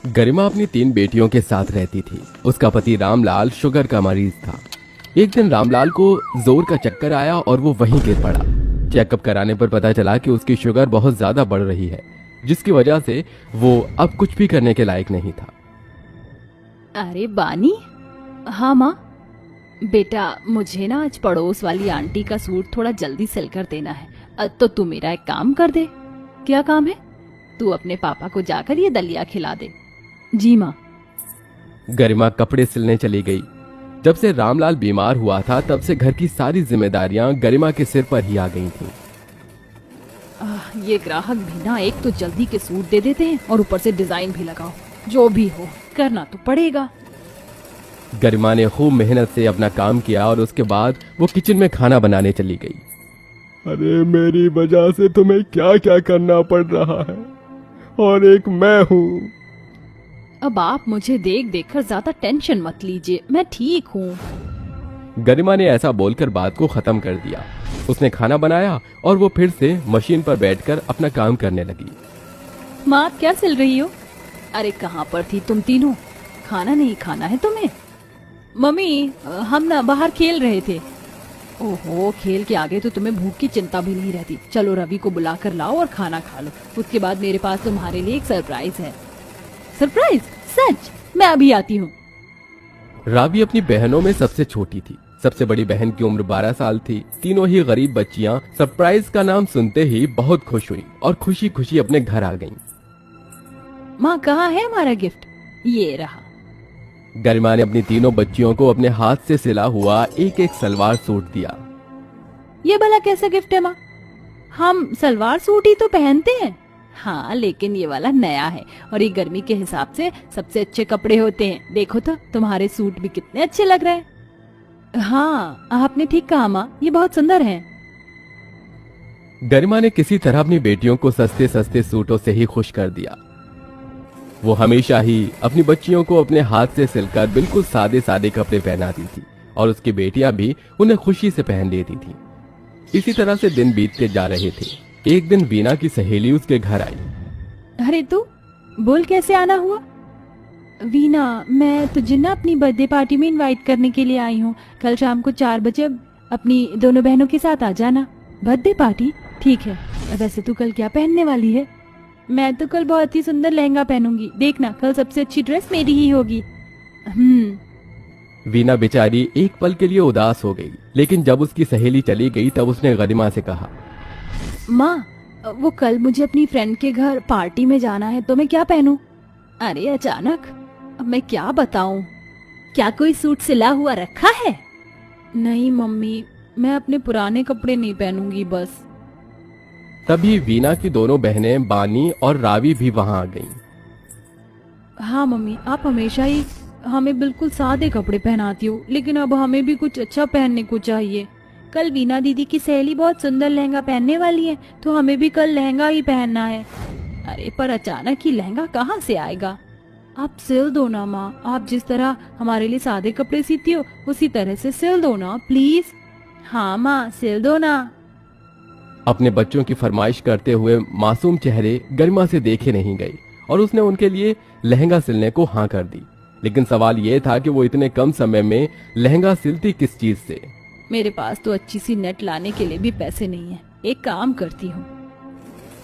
गरिमा अपनी 3 बेटियों के साथ रहती थी। उसका पति रामलाल शुगर का मरीज था। एक दिन रामलाल को जोर का चक्कर आया और वो वहीं गिर पड़ा। चेकअप कराने पर पता चला कि उसकी शुगर बहुत ज्यादा बढ़ रही है, जिसकी वजह से वो अब कुछ भी करने के लायक नहीं था। अरे बानी। हाँ माँ। बेटा मुझे ना आज पड़ोस वाली आंटी का सूट थोड़ा जल्दी सिल कर देना है। तो तू मेरा एक काम कर दे। क्या काम है? तू अपने पापा को जाकर ये दलिया खिला दे। जी माँ। गरिमा कपड़े सिलने चली गई। जब से रामलाल बीमार हुआ था तब से घर की सारी जिम्मेदारियां गरिमा के सिर पर ही आ गई थीं। ये ग्राहक भी ना एक तो जल्दी के सूट दे देते हैं और ऊपर से डिजाइन भी लगाओ। जो भी हो करना तो पड़ेगा। गरिमा ने खूब मेहनत से अपना काम किया और उसके बाद वो किचन में खाना बनाने चली गई। अरे मेरी वजह से तुम्हें क्या क्या करना पड़ रहा है, और एक मैं हूँ। अब आप मुझे देख देखकर ज्यादा टेंशन मत लीजिए, मैं ठीक हूँ। गरिमा ने ऐसा बोलकर बात को खत्म कर दिया। उसने खाना बनाया और वो फिर से मशीन पर बैठकर अपना काम करने लगी। माँ आप क्या सिल रही हो? अरे कहाँ पर थी तुम तीनों? खाना नहीं खाना है तुम्हें? मम्मी हम ना बाहर खेल रहे थे। ओहो, खेल के आगे तो तुम्हें भूख की चिंता भी नहीं रहती। चलो रवि को बुला कर लाओ और खाना खा लो। उसके बाद मेरे पास तुम्हारे लिए एक सरप्राइज है। सरप्राइज? सच? मैं अभी आती हूँ। रावी अपनी बहनों में सबसे छोटी थी। सबसे बड़ी बहन की उम्र 12 साल थी। तीनों ही गरीब बच्चियां सरप्राइज का नाम सुनते ही बहुत खुश हुई और खुशी खुशी अपने घर आ गईं। माँ कहाँ है हमारा गिफ्ट? ये रहा। गरिमा ने अपनी तीनों बच्चियों को अपने हाथ से सिला हुआ एक एक सलवार सूट दिया। ये भला कैसा गिफ्ट है माँ? हम सलवार सूट ही तो पहनते हैं। हाँ लेकिन ये वाला नया है और ये गर्मी के हिसाब से सबसे अच्छे कपड़े होते हैं। देखो तो तुम्हारे सूट भी कितने अच्छे लग रहे हैं। हाँ आपने ठीक कहा माँ, ये बहुत सुंदर हैं। गरिमा ने किसी तरह अपनी बेटियों को सस्ते सस्ते सूटों से ही खुश कर दिया। वो हमेशा ही अपनी बच्चियों को अपने हाथ से सिलकर बिल्कुल सादे सादे कपड़े पहनाती थी और उसकी बेटियां भी उन्हें खुशी से पहन लेती थी। इसी तरह से दिन बीतते जा रहे थे। एक दिन वीना की सहेली उसके घर आई। अरे तू बोल, कैसे आना हुआ? वीना, मैं तुझे ना अपनी बर्थडे पार्टी में इनवाइट करने के लिए आई हूँ। कल शाम को 4 बजे अपनी दोनों बहनों के साथ आ जाना। Birthday party? ठीक है। वैसे तू कल क्या पहनने वाली है? मैं तो कल बहुत ही सुंदर लहंगा पहनूंगी। देखना कल सबसे अच्छी ड्रेस मेरी ही होगी। वीना बेचारी एक पल के लिए उदास हो गई, लेकिन जब उसकी सहेली चली गई तब उसने गरिमा से कहा, माँ वो कल मुझे अपनी फ्रेंड के घर पार्टी में जाना है, तो मैं क्या पहनूं? अरे अचानक, अब मैं क्या बताऊं? क्या कोई सूट सिला हुआ रखा है? नहीं मम्मी, मैं अपने पुराने कपड़े नहीं पहनूंगी बस। तभी वीना की दोनों बहनें बानी और रावी भी वहां आ गईं। हाँ मम्मी, आप हमेशा ही हमें बिल्कुल सादे कपड़े पहनाती हो, लेकिन अब हमें भी कुछ अच्छा पहनने को चाहिए। कल वीना दीदी की सहेली बहुत सुंदर लहंगा पहनने वाली है, तो हमें भी कल लहंगा ही पहनना है। अरे पर अचानक ही लहंगा कहाँ से आएगा? आप सिल दो ना माँ, आप जिस तरह हमारे लिए सादे कपड़े सीती हो उसी तरह से सिल दो ना प्लीज। हाँ माँ सिल दो ना। अपने बच्चों की फरमाइश करते हुए मासूम चेहरे गरिमा से देखे नहीं गए और उसने उनके लिए लहंगा सिलने को हाँ कर दी। लेकिन सवाल यह था कि वो इतने कम समय में लहंगा सिलती किस चीज से? मेरे पास तो अच्छी सी नेट लाने के लिए भी पैसे नहीं है। एक काम करती हूँ।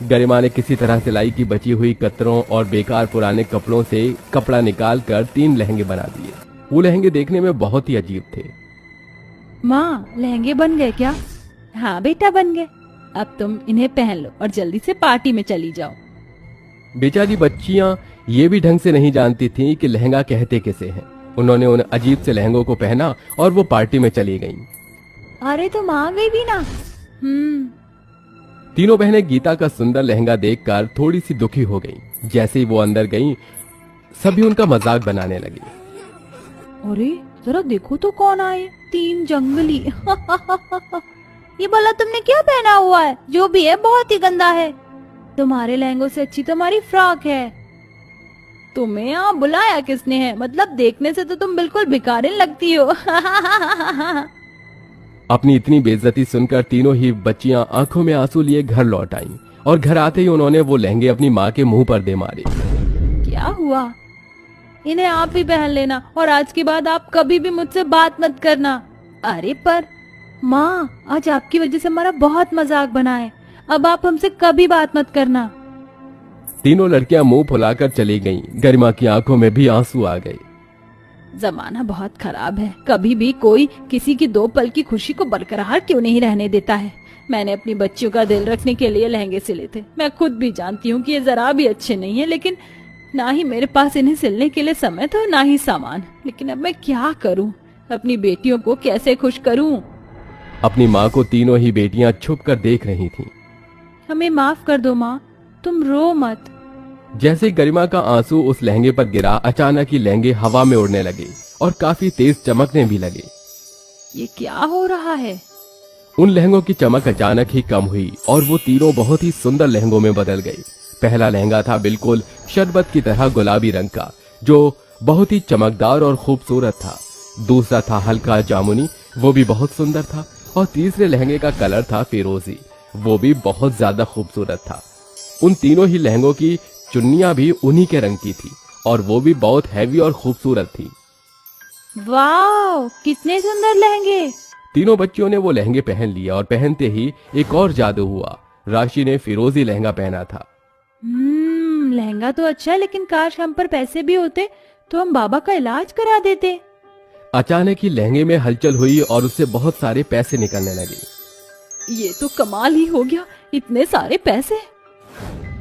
गरिमा ने किसी तरह सिलाई की बची हुई कतरों और बेकार पुराने कपड़ों से कपड़ा निकाल कर 3 लहंगे बना दिए। वो लहंगे देखने में बहुत ही अजीब थे। माँ लहंगे बन गए क्या? हाँ बेटा बन गए। अब तुम इन्हें पहन लो और जल्दी से पार्टी में चली जाओ। बेचारी बच्चियां ये भी ढंग से नहीं जानती थीं कि लहंगा कहते किसे हैं। उन्होंने उन अजीब से लहंगों को पहना और वो पार्टी में चली गईं। अरे तुम आ गई भी ना। तीनों बहनें गीता का सुंदर लहंगा देखकर थोड़ी सी दुखी हो गईं। जैसे ही वो अंदर गईं, सभी उनका मजाक बनाने लगे। अरे जरा देखो तो कौन आए, 3 जंगली। ये भला तुमने क्या पहना हुआ है? जो भी है बहुत ही गंदा है। तुम्हारे लहंगों से अच्छी तुम्हारी फ्रॉक है। तुम्हें यहाँ बुलाया किसने है? मतलब देखने से तो तुम बिल्कुल भिखारिन लगती हो। अपनी इतनी बेइज्जती सुनकर तीनों ही बच्चियां आंखों में आंसू लिए घर लौट आईं और घर आते ही उन्होंने वो लहंगे अपनी माँ के मुंह पर दे मारे। क्या हुआ? इन्हें आप ही पहन लेना और आज के बाद आप कभी भी मुझसे बात मत करना। अरे पर माँ, आज आपकी वजह से हमारा बहुत मजाक बना है, अब आप हमसे कभी बात मत करना। तीनों लड़कियां मुंह फुलाकर चली गईं। गरिमा की आंखों में भी आंसू आ गए। जमाना बहुत खराब है, कभी भी कोई किसी की 2 पल की खुशी को बरकरार क्यों नहीं रहने देता है। मैंने अपनी बच्चियों का दिल रखने के लिए लहंगे सिले थे। मैं खुद भी जानती हूँ कि ये जरा भी अच्छे नहीं है, लेकिन ना ही मेरे पास इन्हें सिलने के लिए समय था, ना ही सामान। लेकिन अब मैं क्या करूँ, अपनी बेटियों को कैसे खुश करूँ? अपनी माँ को तीनों ही बेटियां छुप कर देख रही थीं। हमें माफ कर दो माँ, तुम रो मत। जैसे गरिमा का आंसू उस लहंगे पर गिरा, अचानक ही लहंगे हवा में उड़ने लगे और काफी तेज चमकने भी लगे। ये क्या हो रहा है? उन लहंगों की चमक अचानक ही कम हुई और वो तीनों बहुत ही सुंदर लहंगों में बदल गए। पहला लहंगा था बिल्कुल शरबत की तरह गुलाबी रंग का, जो बहुत ही चमकदार और खूबसूरत था। दूसरा था हल्का जामुनी, वो भी बहुत सुंदर था। और तीसरे लहंगे का कलर था फिरोजी, वो भी बहुत ज्यादा खूबसूरत था। उन तीनों ही लहंगों की चुन्नियां भी उन्हीं के रंग की थी और वो भी बहुत हैवी और खूबसूरत थी। वाह, कितने सुंदर लहंगे! तीनों बच्चियों ने वो लहंगे पहन लिए और पहनते ही एक और जादू हुआ। राशि ने फिरोजी लहंगा पहना था। लहंगा तो अच्छा है, लेकिन काश हम पर पैसे भी होते तो हम बाबा का इलाज करा देते। अचानक ही लहंगे में हलचल हुई और उससे बहुत सारे पैसे निकलने लगे। ये तो कमाल ही हो गया, इतने सारे पैसे!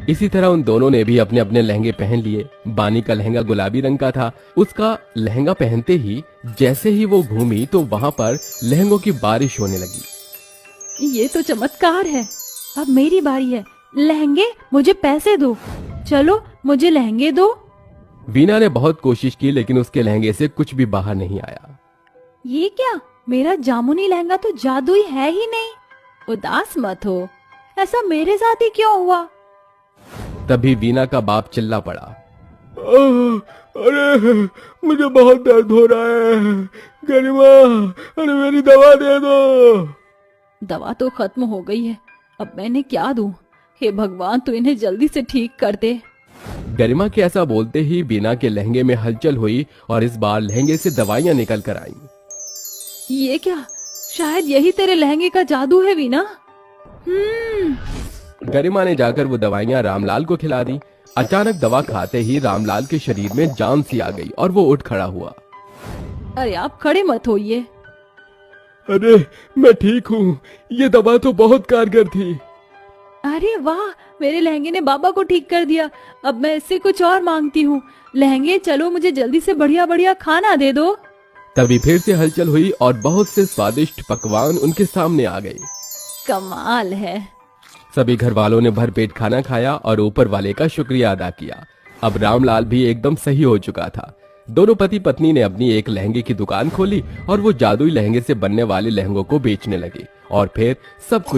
इसी तरह उन दोनों ने भी अपने अपने लहंगे पहन लिए। बानी का लहंगा गुलाबी रंग का था। उसका लहंगा पहनते ही जैसे ही वो घूमी तो वहां पर लहंगों की बारिश होने लगी। ये तो चमत्कार है। अब मेरी बारी है। लहंगे, मुझे पैसे दो, चलो मुझे लहंगे दो। वीना ने बहुत कोशिश की लेकिन उसके लहंगे से कुछ भी बाहर नहीं आया। ये क्या, मेरा जामुनी लहंगा तो जादुई है ही नहीं। उदास मत हो, ऐसा मेरे साथ ही क्यों हुआ? तभी वीना का बाप चिल्ला पड़ा। अरे मुझे बहुत दर्द हो रहा है, गरिमा, अरे मेरी दवा दे दो। दवा तो खत्म हो गई है, अब मैंने क्या दूं? हे भगवान, तू इन्हें जल्दी से ठीक कर दे। गरिमा के ऐसा बोलते ही वीना के लहंगे में हलचल हुई और इस बार लहंगे से दवाइयां निकल कर आईं। ये क्या, शायद यही तेरे लहंगे का जादू है वीना। गरिमा ने जाकर वो दवाइयां रामलाल को खिला दी। अचानक दवा खाते ही रामलाल के शरीर में जान सी आ गई और वो उठ खड़ा हुआ। अरे आप खड़े मत होइए। अरे मैं ठीक हूँ, ये दवा तो बहुत कारगर थी। अरे वाह, मेरे लहंगे ने बाबा को ठीक कर दिया। अब मैं इससे कुछ और मांगती हूँ। लहंगे, चलो मुझे जल्दी से बढ़िया बढ़िया खाना दे दो। तभी फिर से हलचल हुई और बहुत से स्वादिष्ट पकवान उनके सामने आ गए। कमाल है। सभी घर वालों ने भरपेट खाना खाया और ऊपर वाले का शुक्रिया अदा किया। अब रामलाल भी एकदम सही हो चुका था। दोनों पति पत्नी ने अपनी एक लहंगे की दुकान खोली और वो जादुई लहंगे से बनने वाले लहंगों को बेचने लगे और फिर सब कुछ